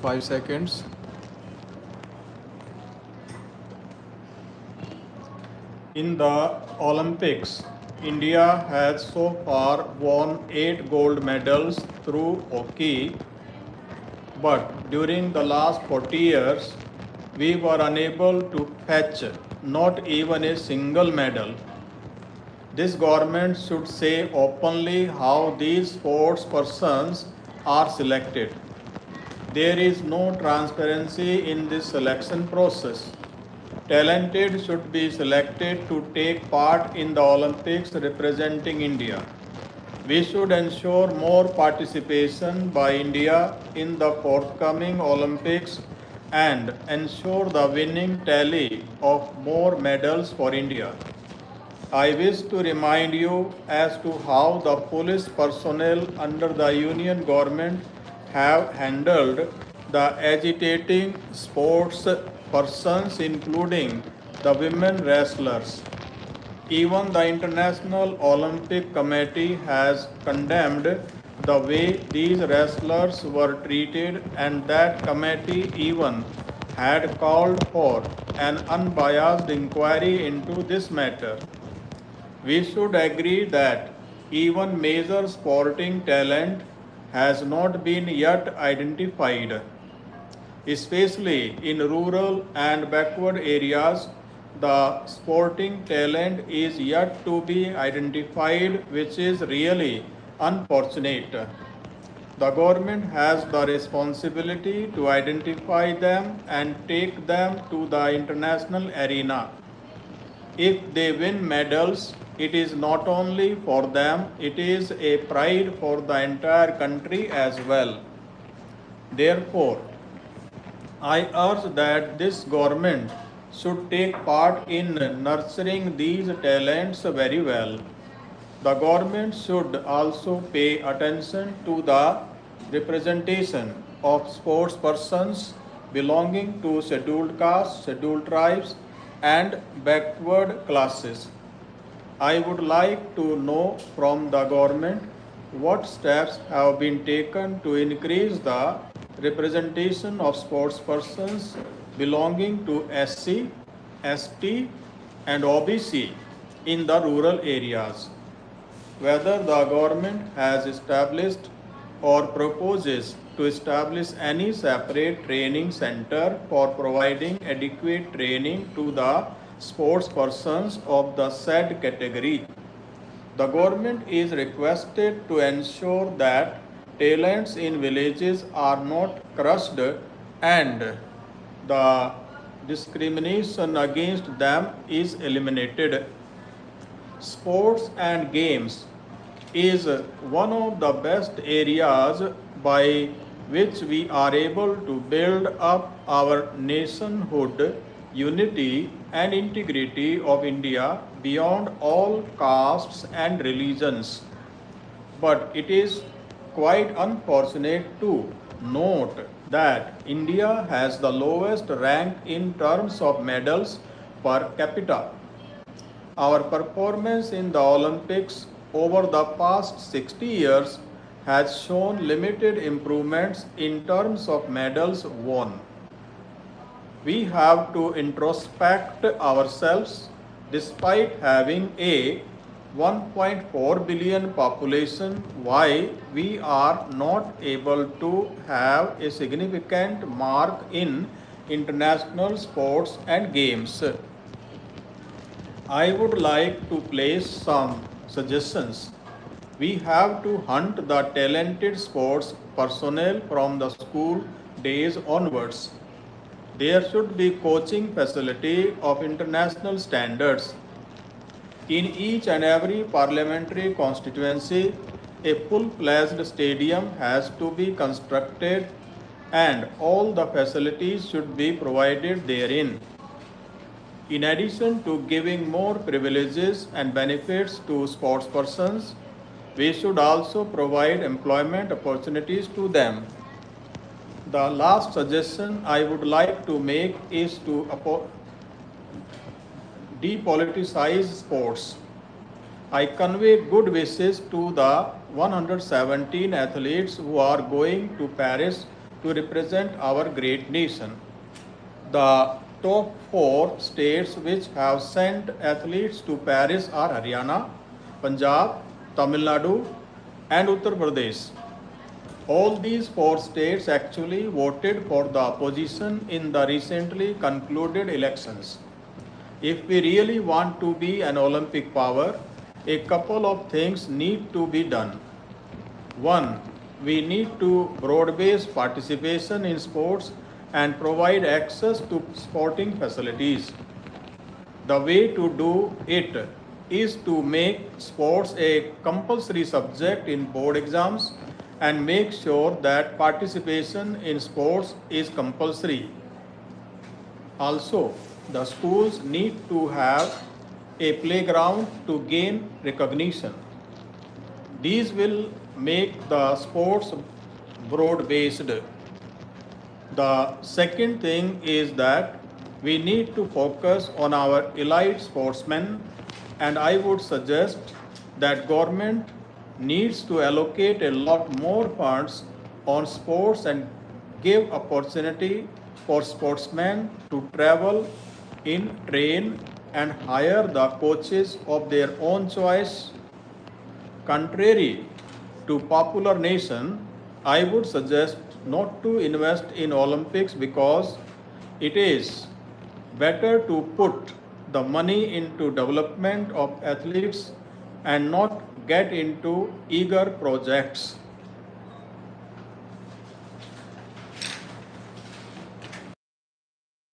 5 seconds. In the Olympics, India has so far won 8 gold medals through hockey, but during the last 40 years, we were unable to fetch not even a single medal. This government should say openly how these sports persons are selected. There is no transparency in this selection process. Talented should be selected to take part in the Olympics representing India. We should ensure more participation by India in the forthcoming Olympics and ensure the winning tally of more medals for India. I wish to remind you as to how the police personnel under the union government have handled the agitating sports persons, including the women wrestlers. Even the International Olympic Committee has condemned the way these wrestlers were treated, and that committee even had called for an unbiased inquiry into this matter. We should agree that even major sporting talent has not been yet identified. Especially in rural and backward areas, the sporting talent is yet to be identified, which is really unfortunate. The government has the responsibility to identify them and take them to the international arena. If they win medals, it is not only for them, it is a pride for the entire country as well. Therefore, I urge that this government should take part in nurturing these talents very well. The government should also pay attention to the representation of sports persons belonging to scheduled castes, scheduled tribes, and backward classes. I would like to know from the government what steps have been taken to increase the representation of sports persons belonging to SC, ST, and OBC in the rural areas. Whether the government has established or proposes to establish any separate training center for providing adequate training to the sports persons of the said category. The government is requested to ensure that talents in villages are not crushed and the discrimination against them is eliminated. Sports and games is one of the best areas by which we are able to build up our nationhood, unity and integrity of India beyond all castes and religions. But it is quite unfortunate to note that India has the lowest rank in terms of medals per capita. Our performance in the Olympics over the past 60 years has shown limited improvements in terms of medals won. We have to introspect ourselves. Despite having a 1.4 billion population, why we are not able to have a significant mark in international sports and games. I would like to place some suggestions. We have to hunt the talented sports personnel from the school days onwards. There should be coaching facility of international standards. In each and every parliamentary constituency, a full-fledged stadium has to be constructed and all the facilities should be provided therein. In addition to giving more privileges and benefits to sports persons, we should also provide employment opportunities to them. The last suggestion I would like to make is to depoliticize sports. I convey good wishes to the 117 athletes who are going to Paris to represent our great nation. The top 4 states which have sent athletes to Paris are Haryana, Punjab, Tamil Nadu, and Uttar Pradesh. All these 4 states actually voted for the opposition in the recently concluded elections. If we really want to be an Olympic power, a couple of things need to be done. 1. We need to broad-base participation in sports and provide access to sporting facilities. The way to do it is to make sports a compulsory subject in board exams and make sure that participation in sports is compulsory. Also, the schools need to have a playground to gain recognition. These will make the sports broad-based. The second thing is that we need to focus on our elite sportsmen, and I would suggest that government needs to allocate a lot more funds on sports and give opportunity for sportsmen to travel in train and hire the coaches of their own choice. Contrary to popular nation, I would suggest not to invest in Olympics because it is better to put the money into development of athletes and not get into eager projects.